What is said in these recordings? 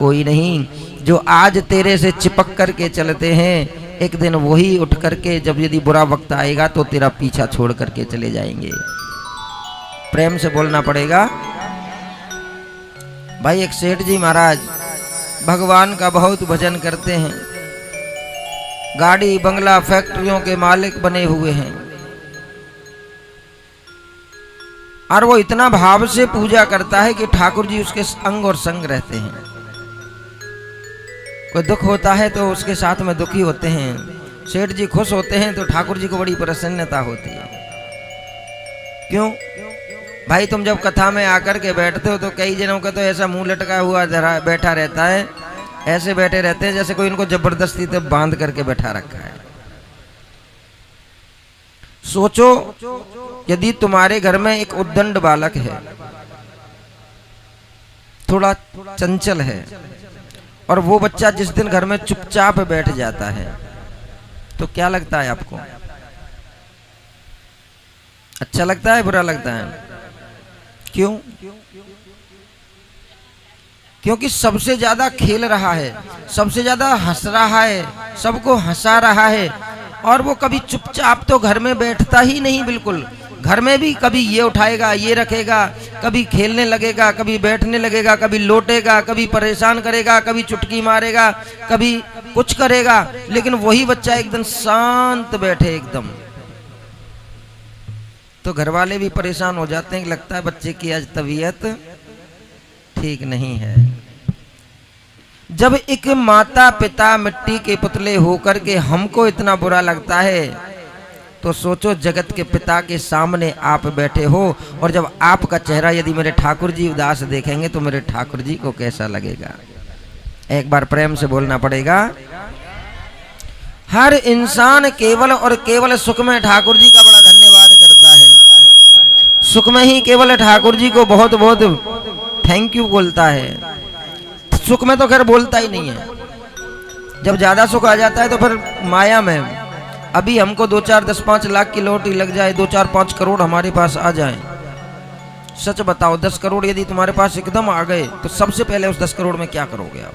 कोई नहीं। जो आज तेरे से चिपक करके चलते हैं, एक दिन वही उठ करके जब यदि बुरा वक्त आएगा तो तेरा पीछा छोड़ करके चले जाएंगे। प्रेम से बोलना पड़ेगा। भाई एक सेठ जी महाराज भगवान का बहुत भजन करते हैं, गाड़ी बंगला फैक्ट्रियों के मालिक बने हुए हैं, और वो इतना भाव से पूजा करता है कि ठाकुर जी उसके अंग और संग रहते हैं। कोई दुख होता है तो उसके साथ में दुखी होते हैं, सेठ जी खुश होते हैं तो ठाकुर जी को बड़ी प्रसन्नता होती है। क्यों भाई? तुम जब कथा में आकर के बैठते हो तो कई जनों का तो ऐसा मुंह लटका हुआ बैठा रहता है, ऐसे बैठे रहते हैं जैसे कोई इनको जबरदस्ती तब बांध करके बैठा रखा है। सोचो यदि तुम्हारे घर में एक उद्दंड बालक है, थोड़ा चंचल है, और वो बच्चा जिस दिन घर में चुपचाप बैठ जाता है तो क्या लगता है आपको? अच्छा लगता है, बुरा लगता है? क्यों? क्योंकि सबसे ज्यादा खेल रहा है, सबसे ज्यादा हंस रहा है, सबको हंसा रहा है, और वो कभी चुपचाप तो घर में बैठता ही नहीं बिल्कुल। घर में भी कभी ये उठाएगा, ये रखेगा, कभी खेलने लगेगा, कभी बैठने लगेगा, कभी लोटेगा, कभी परेशान करेगा, कभी चुटकी मारेगा, कभी कुछ करेगा, लेकिन वही बच्चा एकदम शांत बैठे एकदम, तो घर वाले भी परेशान हो जाते हैं कि लगता है बच्चे की आज तबीयत ठीक नहीं है। जब एक माता पिता मिट्टी के पुतले होकर के हमको इतना बुरा लगता है, तो सोचो जगत के पिता के सामने आप बैठे हो, और जब आपका चेहरा यदि मेरे ठाकुर जी उदास देखेंगे तो मेरे ठाकुर जी को कैसा लगेगा? एक बार प्रेम से बोलना पड़ेगा। हर इंसान केवल और केवल सुख में ठाकुर जी का बड़ा धन्यवाद करता है, सुख में ही केवल ठाकुर जी को बहुत बहुत थैंक यू बोलता है। सुख में तो खैर बोलता ही नहीं है। जब ज्यादा सुख आ जाता है तो फिर माया में, अभी हमको 2 4 10 5 लाख की लॉटरी लग जाए, 2 4 5 करोड़ हमारे पास आ जाए, सच बताओ 10 करोड़ यदि तुम्हारे पास एकदम आ गए तो सबसे पहले उस 10 करोड़ में क्या करोगे आप?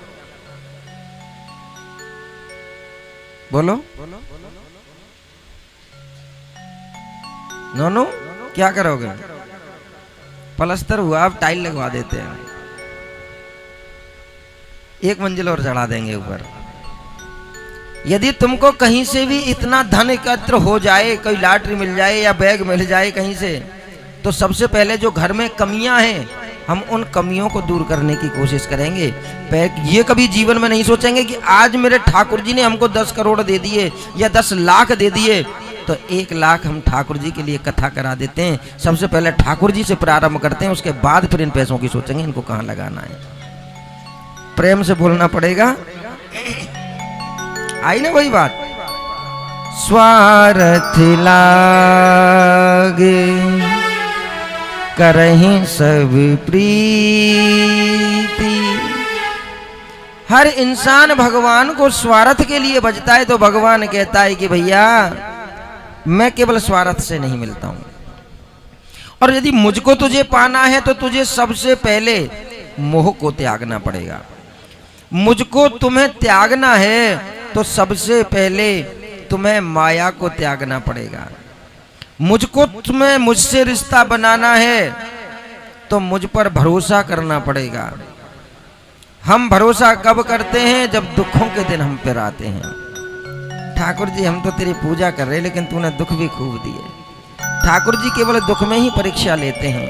बोलो नोनो, क्या करोगे? पलस्तर हुआ, आप टाइल लगवा देते हैं, 1 मंजिल और चढ़ा देंगे ऊपर। यदि तुमको कहीं से भी इतना धन एकत्र हो जाए, कोई लॉटरी मिल जाए या बैग मिल जाए कहीं से, तो सबसे पहले जो घर में कमियां हैं हम उन कमियों को दूर करने की कोशिश करेंगे। ये कभी जीवन में नहीं सोचेंगे कि आज मेरे ठाकुर जी ने हमको 10 करोड़ दे दिए या 10 लाख दे दिए तो 1 लाख हम ठाकुर जी के लिए कथा करा देते हैं। सबसे पहले ठाकुर जी से प्रारंभ करते हैं, उसके बाद फिर इन पैसों की सोचेंगे इनको कहाँ लगाना है। प्रेम से बोलना पड़ेगा। आई ना वही बात, स्वार्थ लागे करहीं सब प्रीति। हर इंसान भगवान को स्वार्थ के लिए बजता है, तो भगवान कहता है कि भैया मैं केवल स्वार्थ से नहीं मिलता हूं, और यदि मुझको तुझे पाना है तो तुझे सबसे पहले मोह को त्यागना पड़ेगा। मुझको तुम्हें त्यागना है तो सबसे पहले तुम्हें माया को त्यागना पड़ेगा। मुझको तुम्हें मुझसे रिश्ता बनाना है तो मुझ पर भरोसा करना पड़ेगा। हम भरोसा कब करते हैं? जब दुखों के दिन हम पर आते हैं। ठाकुर जी हम तो तेरी पूजा कर रहे, लेकिन तूने दुख भी खूब दिए। ठाकुर जी केवल दुख में ही परीक्षा लेते हैं।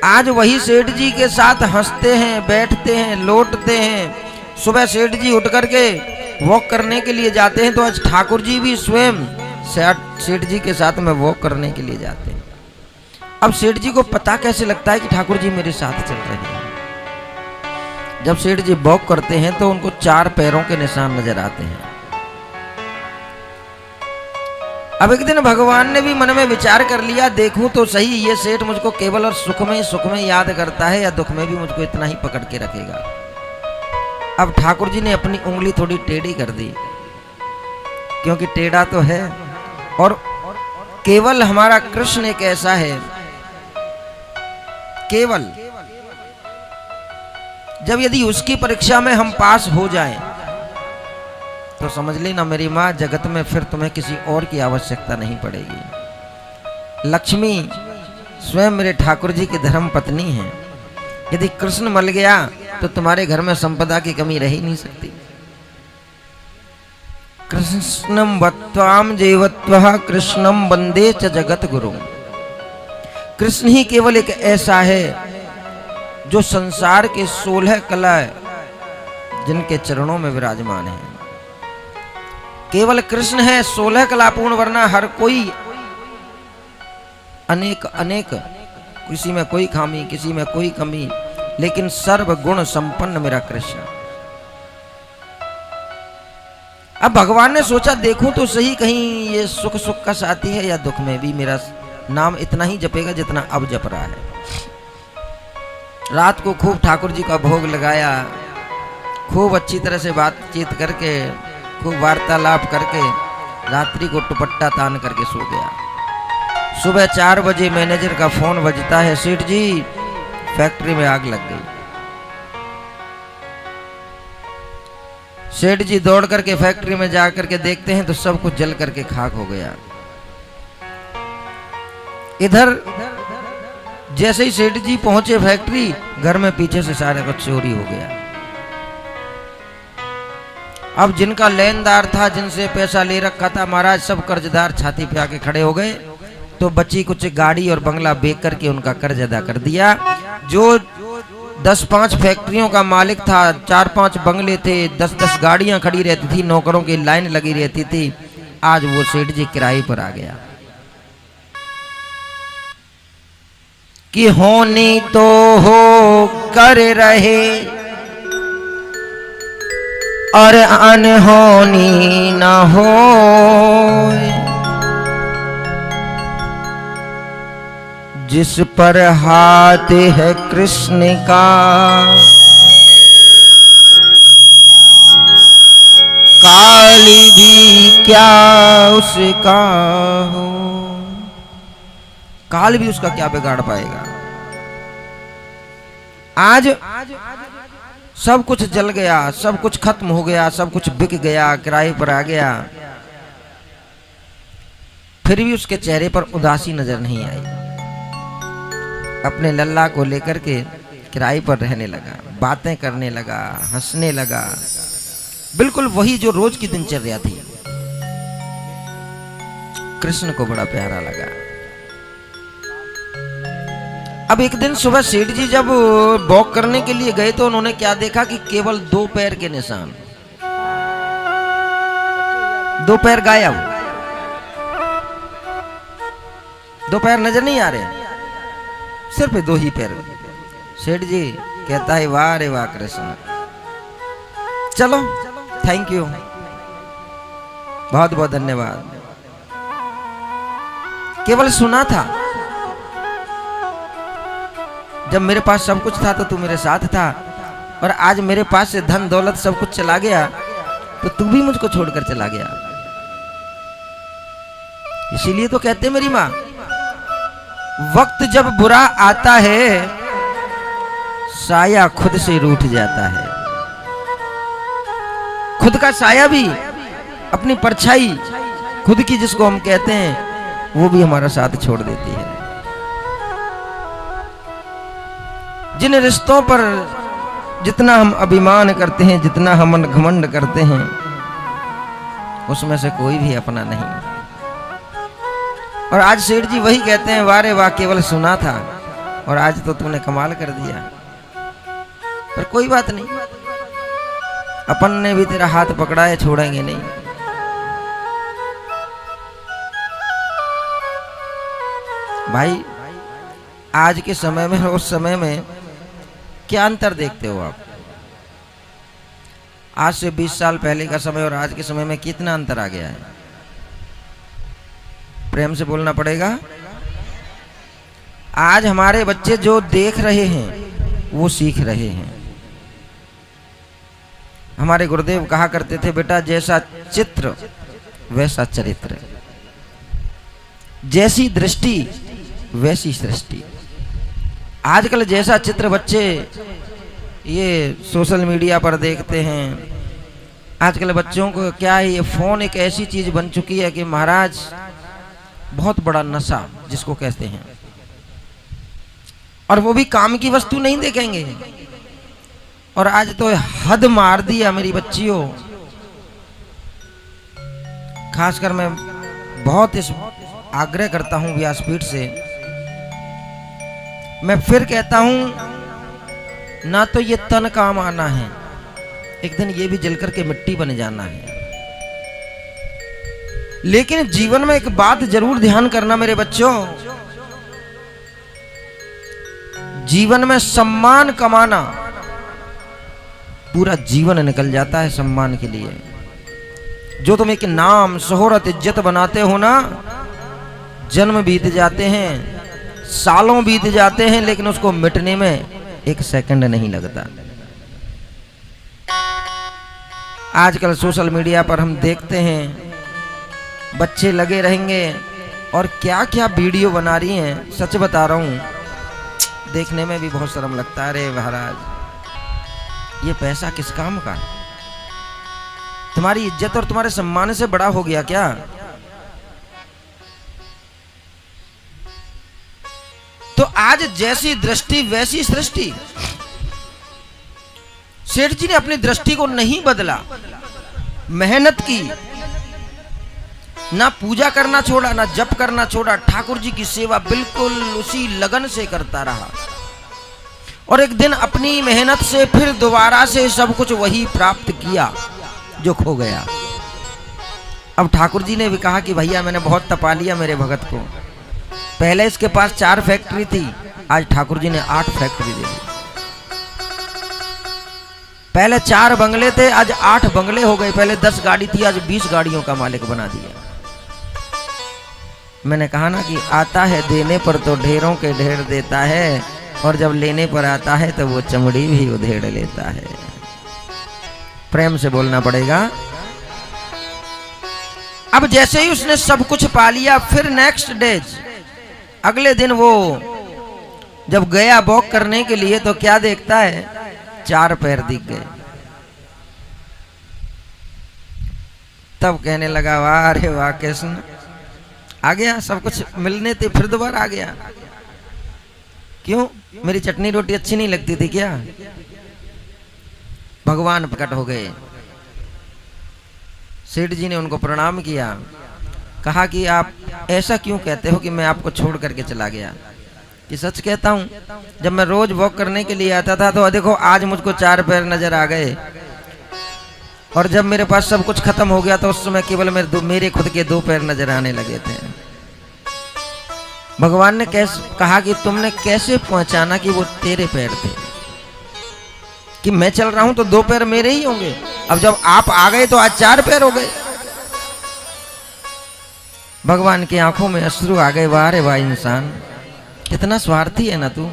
आज वही सेठ जी के साथ हंसते हैं, बैठते हैं, लौटते हैं। सुबह सेठ जी उठ करके वॉक करने के लिए जाते हैं, तो आज ठाकुर जी भी स्वयं सेठ जी के साथ में वॉक करने के लिए जाते हैं। अब सेठ जी को पता कैसे लगता है कि ठाकुर जी मेरे साथ चल रहे हैं? जब सेठ जी वॉक करते हैं तो उनको 4 पैरों के निशान नजर आते हैं। अब एक दिन भगवान ने भी मन में विचार कर लिया, देखूं तो सही ये सेठ मुझको केवल और सुख में याद करता है या दुख में भी मुझको इतना ही पकड़ के रखेगा। अब ठाकुर जी ने अपनी उंगली थोड़ी टेढ़ी कर दी, क्योंकि टेढ़ा तो है, और केवल हमारा कृष्ण एक ऐसा है, केवल जब यदि उसकी परीक्षा में हम पास हो जाएं, तो समझ लेना मेरी माँ, जगत में फिर तुम्हें किसी और की आवश्यकता नहीं पड़ेगी। लक्ष्मी स्वयं मेरे ठाकुर जी की धर्म पत्नी है। यदि कृष्ण मल गया तो तुम्हारे घर में संपदा की कमी रह ही नहीं सकती। कृष्णम वत्वाम जीवत्वः कृष्णम वंदे च जगत गुरु। कृष्ण ही केवल एक ऐसा है जो संसार के 16 कला जिनके चरणों में विराजमान है। केवल कृष्ण है 16 कलापूर्ण, वरना हर कोई अनेक अनेक, किसी में कोई खामी, किसी में कोई कमी, लेकिन सर्व गुण संपन्न मेरा कृष्ण। अब भगवान ने सोचा देखूं तो सही कहीं ये सुख सुख का साथी है या दुख में भी मेरा नाम इतना ही जपेगा जितना अब जप रहा है। रात को खूब ठाकुर जी का भोग लगाया, खूब अच्छी तरह से बातचीत करके, खूब वार्तालाप करके रात्रि को दुपट्टा तान करके सो गया। सुबह 4 बजे मैनेजर का फोन बजता है, सेठ जी फैक्ट्री में आग लग गई। सेठ जी दौड़ करके फैक्ट्री में जा करके देखते हैं तो सब कुछ जल करके खाक हो गया। इधर जैसे ही सेठ जी पहुंचे फैक्ट्री, घर में पीछे से सारा कुछ चोरी हो गया। अब जिनका लेनदार था, जिनसे पैसा ले रखा था महाराज, सब कर्जदार छाती पे आके खड़े हो गए। तो बची कुछ गाड़ी और बंगला बेच करके उनका कर्ज अदा कर दिया। जो 10-5 फैक्ट्रियों का मालिक था, 4-5 बंगले थे, 10-10 गाड़ियां खड़ी रहती थी, नौकरों की लाइन लगी रहती थी, आज वो सेठ जी किराए पर आ गया। कि होनी तो हो कर रहे और अनहोनी ना हो, जिस पर हाथ है कृष्ण का काल भी क्या उसका हो। काल भी उसका क्या बिगाड़ पाएगा। आज सब कुछ जल गया, सब कुछ खत्म हो गया, सब कुछ बिक गया, किराए पर आ गया, फिर भी उसके चेहरे पर उदासी नजर नहीं आई। अपने लल्ला को लेकर के किराए पर रहने लगा, बातें करने लगा, हंसने लगा, बिल्कुल वही जो रोज की दिनचर्या थी। कृष्ण को बड़ा प्यारा लगा। अब एक दिन सुबह सेठ जी जब वॉक करने के लिए गए तो उन्होंने क्या देखा कि केवल 2 पैर के निशान, 2 पैर गायब, 2 पैर नजर नहीं आ रहे, सिर्फ 2 ही पैर। सेठ जी कहता है वाह रे वाह कृष्ण, चलो थैंक यू, बहुत बहुत धन्यवाद। केवल सुना था, जब मेरे पास सब कुछ था तो तू मेरे साथ था, और आज मेरे पास से धन दौलत सब कुछ चला गया तो तू भी मुझको छोड़कर चला गया। इसीलिए तो कहते मेरी माँ, वक्त जब बुरा आता है साया खुद से रूठ जाता है। खुद का साया भी, अपनी परछाई खुद की जिसको हम कहते हैं, वो भी हमारा साथ छोड़ देती है। जिन रिश्तों पर जितना हम अभिमान करते हैं, जितना हम घमंड करते हैं, उसमें से कोई भी अपना नहीं। और आज सेठ जी वही कहते हैं, वारे वाह केवल सुना था और आज तो तूने कमाल कर दिया। पर कोई बात नहीं, अपन ने भी तेरा हाथ पकड़ा है, छोड़ेंगे नहीं। भाई आज के समय में और उस समय में क्या अंतर देखते हो आप? आज से 20 साल पहले का समय और आज के समय में कितना अंतर आ गया है। प्रेम से बोलना पड़ेगा। आज हमारे बच्चे जो देख रहे हैं वो सीख रहे हैं। हमारे गुरुदेव कहा करते थे, बेटा जैसा चित्र वैसा चरित्र, जैसी दृष्टि वैसी सृष्टि। आजकल जैसा चित्र बच्चे, जैसी दृष्टि वैसी सृष्टि। आज के समय में और उस समय में क्या अंतर देखते हो आप? आज हमारे बच्चे जो देख रहे हैं वो सीख रहे हैं। हमारे गुरुदेव कहा करते थे, बेटा जैसा चित्र वैसा चरित्र, जैसी दृष्टि वैसी सृष्टि। आज ये सोशल मीडिया पर देखते हैं। आजकल बच्चों को क्या है, ये फोन एक ऐसी चीज बन चुकी है कि महाराज बहुत बड़ा नशा जिसको कहते हैं, और वो भी काम की वस्तु नहीं देखेंगे। और आज तो हद मार दिया मेरी बच्चियों। खासकर मैं बहुत इस आग्रह करता हूं व्यासपीठ से, मैं फिर कहता हूं ना तो ये तन काम आना है, एक दिन ये भी जल करके मिट्टी बन जाना है। लेकिन जीवन में एक बात जरूर ध्यान करना मेरे बच्चों, जीवन में सम्मान कमाना, पूरा जीवन निकल जाता है सम्मान के लिए। जो तुम एक नाम शोहरत इज्जत बनाते हो ना, जन्म बीत जाते हैं, सालों बीत जाते हैं, लेकिन उसको मिटने में एक सेकंड नहीं लगता। आजकल सोशल मीडिया पर हम देखते हैं बच्चे लगे रहेंगे और क्या क्या वीडियो बना रही हैं। सच बता रहा हूं, देखने में भी बहुत शर्म लगता है। अरे महाराज, ये पैसा किस काम का? तुम्हारी इज्जत और तुम्हारे सम्मान से बड़ा हो गया क्या? तो आज जैसी दृष्टि वैसी सृष्टि। सेठ जी ने अपनी दृष्टि को नहीं बदला, मेहनत की, ना पूजा करना छोड़ा, ना जप करना छोड़ा, ठाकुर जी की सेवा बिल्कुल उसी लगन से करता रहा। और एक दिन अपनी मेहनत से फिर दोबारा से सब कुछ वही प्राप्त किया जो खो गया। अब ठाकुर जी ने भी कहा कि भैया मैंने बहुत तपा लिया मेरे भगत को। पहले इसके पास 4 फैक्ट्री थी, आज ठाकुर जी ने 8 फैक्ट्री दे दी। पहले 4 बंगले थे, आज 8 बंगले हो गए। पहले 10 गाड़ी थी, आज 20 गाड़ियों का मालिक बना दिया। मैंने कहा ना कि आता है देने पर तो ढेरों के ढेर देता है, और जब लेने पर आता है तो वो चमड़ी भी उधेड़ लेता है। प्रेम से बोलना पड़ेगा। अब जैसे ही उसने सब कुछ पा लिया, फिर नेक्स्ट डेज, अगले दिन वो जब गया वॉक करने के लिए तो क्या देखता है, 4 पैर दिख गए। तब कहने लगा वाह रे वाह, कृष्ण आ गया, सब कुछ मिलने थे फिर दोबारा आ गया। क्यों, मेरी चटनी रोटी अच्छी नहीं लगती थी क्या? भगवान प्रकट हो गए। सेठ जी ने उनको प्रणाम किया, कहा कि आप ऐसा क्यों कहते हो कि मैं आपको छोड़ करके चला गया? कि सच कहता हूं, जब मैं रोज वॉक करने के लिए आता था तो देखो आज मुझको 4 पैर नजर आ गए, और जब मेरे पास सब कुछ खत्म हो गया तो उस समय केवल मेरे खुद के 2 पैर नजर आने लगे थे। भगवान ने कैसे कहा कि तुमने कैसे पहचाना कि वो तेरे पैर थे? कि मैं चल रहा हूं तो 2 पैर मेरे ही होंगे, अब जब आप आ गए तो आज 4 पैर हो गए। भगवान की आंखों में अश्रु आ गए। वाह रे वाह, इंसान कितना स्वार्थी है ना तू।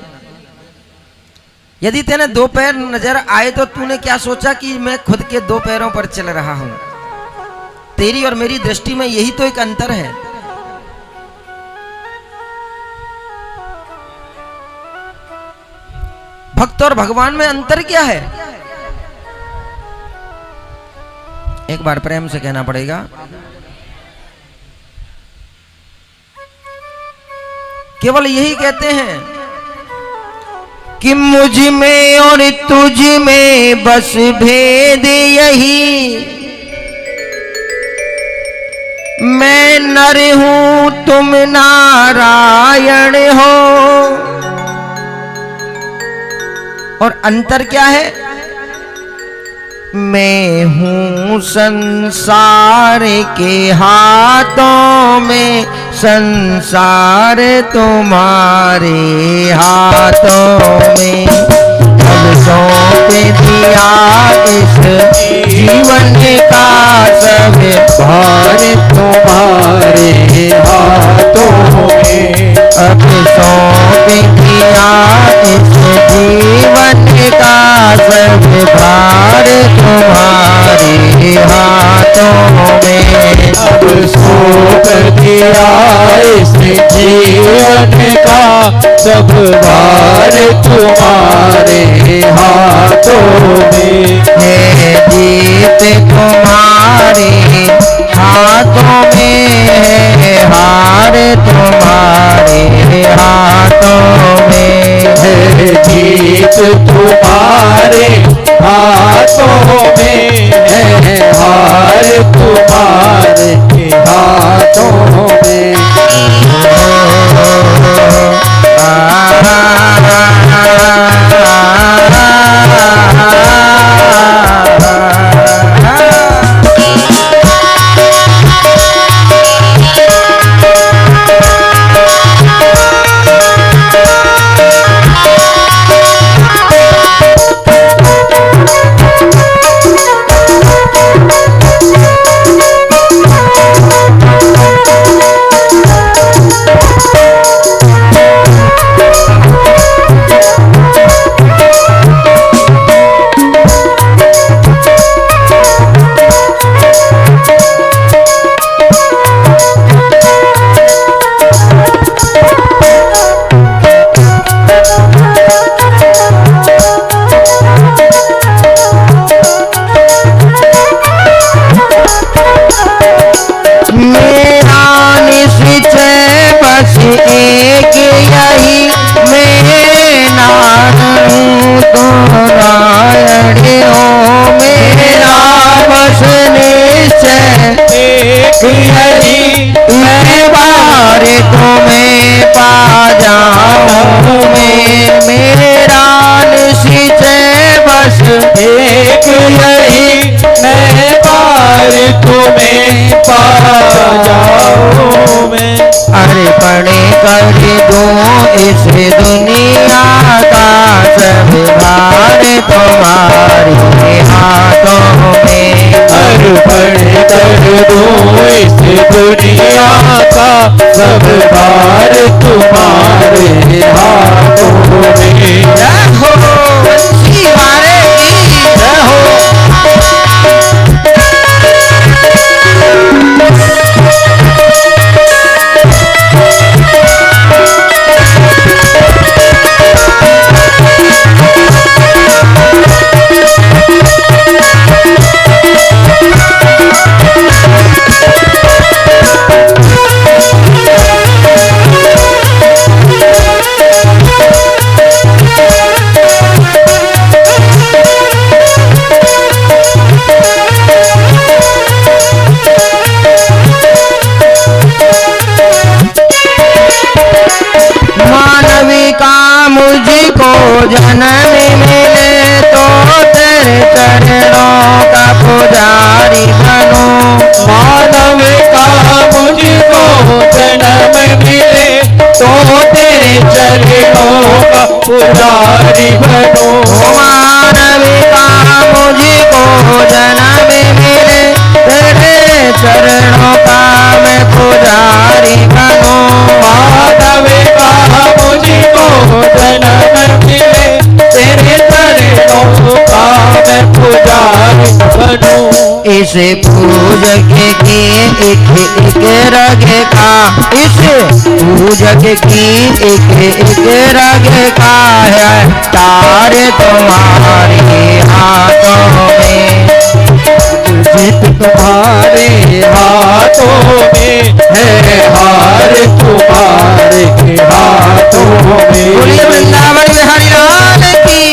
यदि तेने 2 पैर नजर आए तो तूने क्या सोचा कि मैं खुद के 2 पैरों पर चल रहा हूं? तेरी और मेरी दृष्टि में यही तो एक अंतर है। भक्त और भगवान में अंतर क्या है? एक बार प्रेम से कहना पड़ेगा। केवल यही कहते हैं कि मुझ में और तुझ में बस भेद यही, मैं नर हूं तुम नारायण हो। और अंतर क्या है? मैं हूं संसार के हाथों में, संसार तुम्हारे हाथों में। अब सौंप दिया इस जीवन का सब भार तुम्हारे हाथों में। अब सौंप दिया इस जीवन का सब भार तुम्हारे हाथों में। अब सौंप दिया इस जीवन का सब भार तुम्हारे हाथों में। है जीत तुम्हारे हाथों में है, हार तुम्हारे हाथों में है। जीत तुम्हारे हाथों में है, हार तुम्हारे हाथों में। एक यही मैं बार तुम्हें पा जाऊं मैं। अर्पण कर दूं इस दुनिया का सब भार तुम्हारे हाथों में। अर्पण कर दूं इस दुनिया का सब भार तुम्हारे हाथों में। जय हो बंसी वाले की जय हो। मुझको जन्म मिले तो तेरे चरणों का पुजारी बनूं। मानव का मुझको जन्म मिले तो तेरे चरणों का पुजारी बनूं। मानव का मुझको जन्म मिले तेरे चरणों का मैं पुजारी बनूं। मानव का मुझको जन्म मिले तेरे चरणों का मैं पुजारी बनूं। इस पूजक की एक रग का, इस पूजक की एक रग का है तार तुम्हारे हाथों में। जीत तुम्हारे हाथों में है, हार तुम्हारे हाथों में। बोलिए वृंदावन बिहारी लाल की।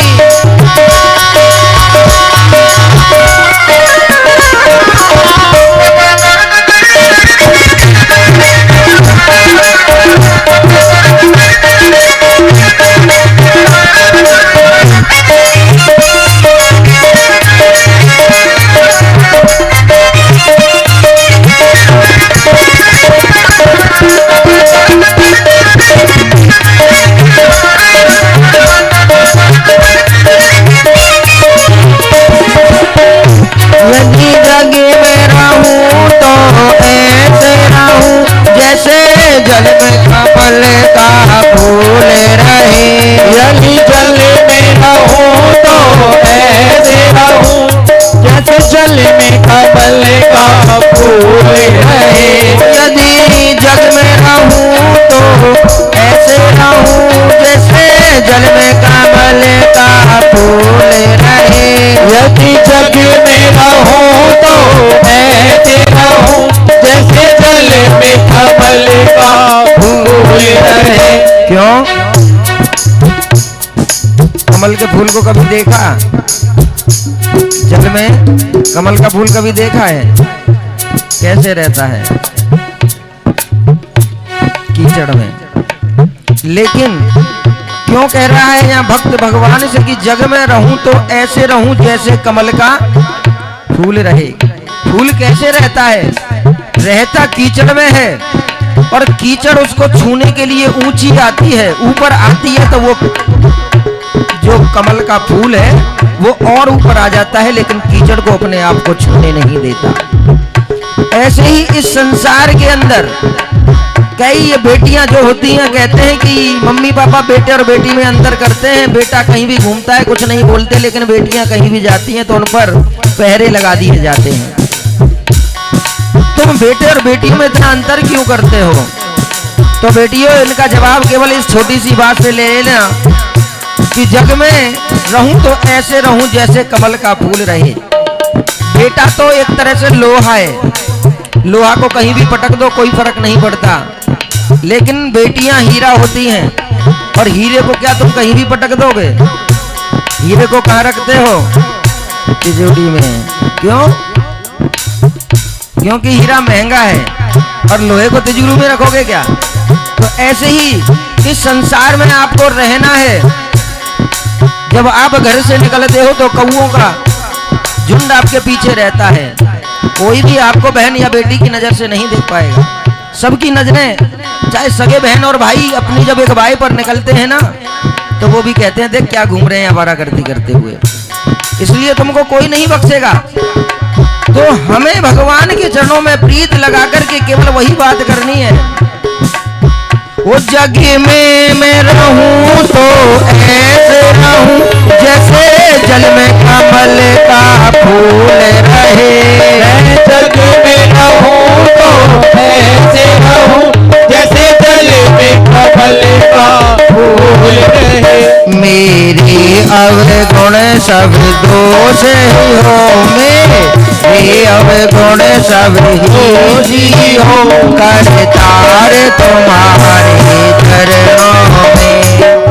यदि जग में रहूं तो ऐसे रहूं जैसे जल में कमल का फूल रहे। यदि जल में रहूं तो ऐसे रहूं जैसे जल में कमल का फूल फूल रहे। यदि जग में रहूं तो ऐसे रहूं जैसे जल में कमल का फूल रहे। यदि जग में रहूं तो ऐसे रहूं जैसे जल में कमल का फूल रहे। क्यों? कमल के फूल को कभी देखा? जल में कमल का फूल कभी देखा है? कैसे रहता है? कीचड़ में। लेकिन क्यों कह रहा है यहाँ भक्त भगवान से कि जग में रहूं तो ऐसे रहूं जैसे कमल का फूल रहे। फूल कैसे रहता है? रहता कीचड़ में है, और कीचड़ उसको छूने के लिए ऊंची आती है, ऊपर आती है, तो वो जो कमल का फूल है वो और ऊपर आ जाता है, लेकिन कीचड़ को अपने आप को छूने नहीं देता। ऐसे ही इस संसार के अंदर कई ये बेटियां जो होती हैं कहते हैं कि मम्मी पापा बेटे और बेटी में अंतर करते हैं, बेटा कहीं भी घूमता है कुछ नहीं बोलते, लेकिन बेटियां कहीं भी जाती हैं तो उन पर पहरे लगा दिए जाते हैं। तुम बेटे और बेटी में इतना अंतर क्यों करते हो? तो बेटियों, इनका जवाब केवल इस छोटी सी बात से ले लेना कि जग में रहूं तो ऐसे रहूं जैसे कमल का फूल रहे। बेटा तो एक तरह से लोहा है, लोहा को कहीं भी पटक दो कोई फर्क नहीं पड़ता, लेकिन बेटियां हीरा होती हैं, और हीरे को क्या तुम कहीं भी पटक दोगे? हीरे को कहाँ रखते हो? तिजोरी में। क्यों? क्योंकि हीरा महंगा है, और लोहे को तिजोरी में रखोगे क्या? तो ऐसे ही इस संसार में आपको रहना है। जब आप घर से निकलते हो तो कौओं का झुंड आपके पीछे रहता है, कोई भी आपको बहन या बेटी की नजर से नहीं देख पाएगा। सबकी नजरें, चाहे सगे बहन और भाई अपनी जब एक बाई पर निकलते हैं ना, तो वो भी कहते हैं देख क्या घूम रहे हैं आवारागर्दी करते हुए, इसलिए तुमको कोई नहीं बख्शेगा। तो हमें भगवान के चरणों में प्रीत लगा करके केवल वही बात करनी है। वो जग में मैं रहूं तो ऐसे रहूं जैसे जल में कमल का फूल रहे। मैं जग में रहूं तो ऐसे रहूं जैसे जल में कमल का फूल रहे। मेरे अवगुण सब दोष ही हो, मेरे अवगुण सब ही हो, करतार तुम्हारे चरणों में।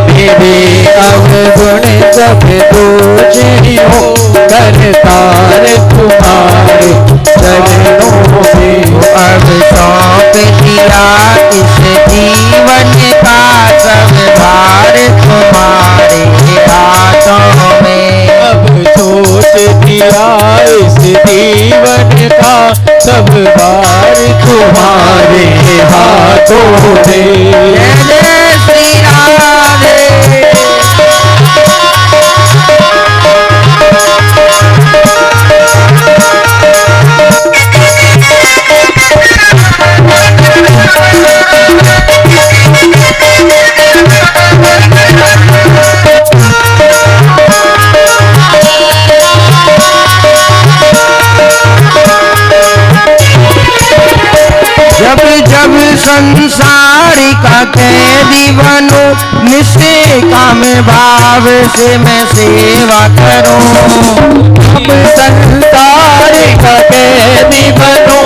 मेरे अवगुण सब दोष ही हो, करतार तुम्हारे चरणों में। अब सौंप दिया इस जीवन का सब भार तुम्हारे हाथों में। अब सोच दिया इस जीवन का सब भार तुम्हारे हाथों में। जय जय श्री राधे। जब जब संसार का कैदी बनो, निष्काम भाव से मैं सेवा करूं। अब संसार का कैदी बनो,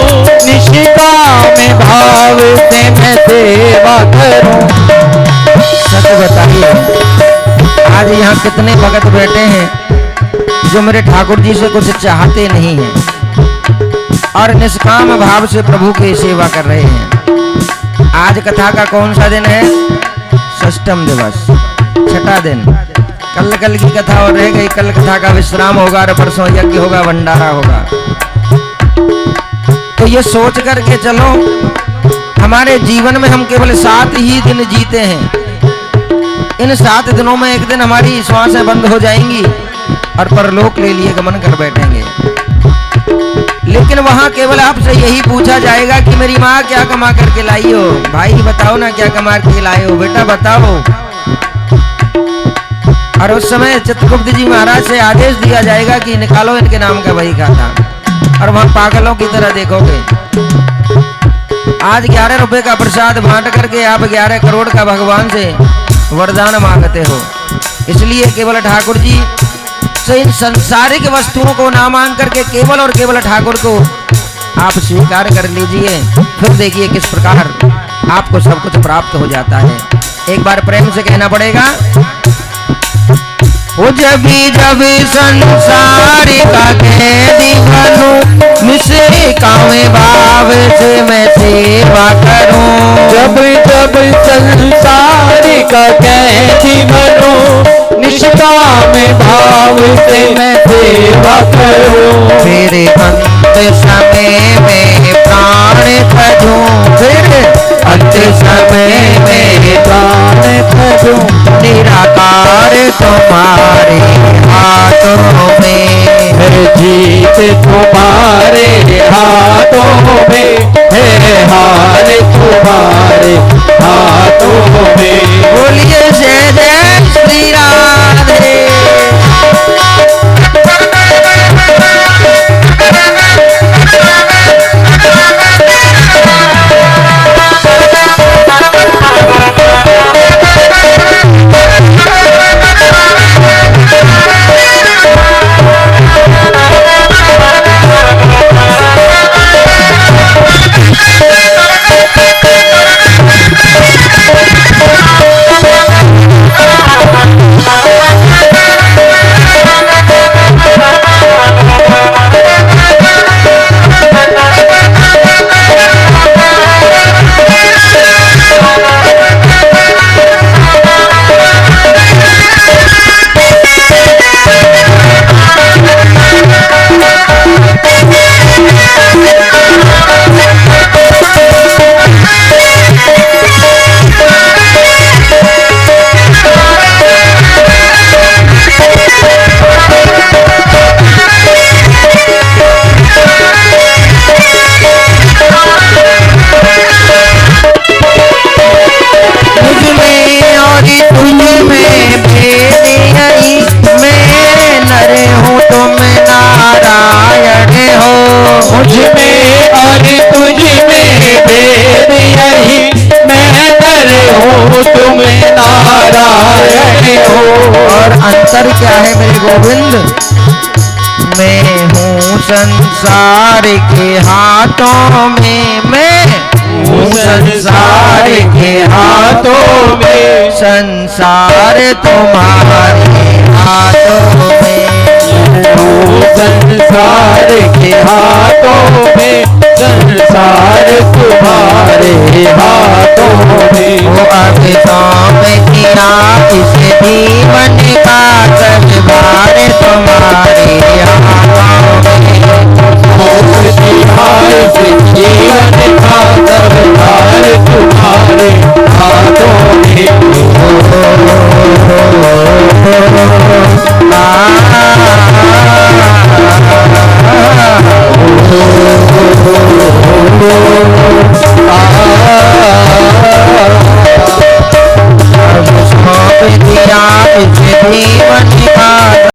निष्काम भाव से मैं सेवा करूं। सच बताइए, आज यहाँ कितने भगत बैठे हैं जो मेरे ठाकुर जी से कुछ चाहते नहीं हैं और निष्काम भाव से प्रभु की सेवा कर रहे हैं। आज कथा का कौन सा दिन है? षष्ठम दिवस, छठा दिन। कल की कथा और रह गई, कल कथा का विश्राम होगा और परसों यज्ञ होगा, भंडारा होगा। तो ये सोच करके चलो, हमारे जीवन में हम केवल 7 ही दिन जीते हैं। इन 7 दिनों में एक दिन हमारी श्वासें बंद हो जाएंगी और परलोक ले लिए गमन कर बैठेंगे। लेकिन वहां केवल आपसे यही पूछा जाएगा कि मेरी माँ क्या कमा करके लाई हो, भाई बताओ ना क्या कमा करके लाए हो, बेटा बताओ। और उस समय चित्रगुप्त जी महाराज से आदेश दिया जाएगा कि निकालो इनके नाम का वही खाता। और वहां पागलों की तरह देखोगे। आज 11 रुपए का प्रसाद बांट करके आप 11 करोड़ का भगवान से वरदान मांगते हो। इसलिए केवल ठाकुर जी से इन संसारिक वस्तुओं को ना मांग करके केवल और केवल ठाकुर को आप स्वीकार कर लीजिए, फिर देखिए किस प्रकार आपको सब कुछ प्राप्त हो जाता है। एक बार प्रेम से कहना पड़ेगा, वो जब संसार का कैदी बनूं, निसे कामे भाव से मैं सेवा करूं। जब संसार का कैदी बनूं, निष्काम भाव से मैं सेवा करूं। फिर अंत समय में प्राण तजूं, फिर अंत समय में प्राण तजूं। निराकार तुम्हारे हाथों में है, जीत तुम्हारे हाथों में है, हार तुम्हारे हाथों में। बोलिए जय जय श्री राधे। अंतर क्या है मेरे गोविंद? मैं हूँ संसार के हाथों में, मैं हूँ संसार के हाथों में, संसार तुम्हारे हाथों में। हूँ संसार के हाथों में, संसार तुम्हारे हाथों में। वो अब में किया इस जीवन का कभी भार तुम्हारे हाथ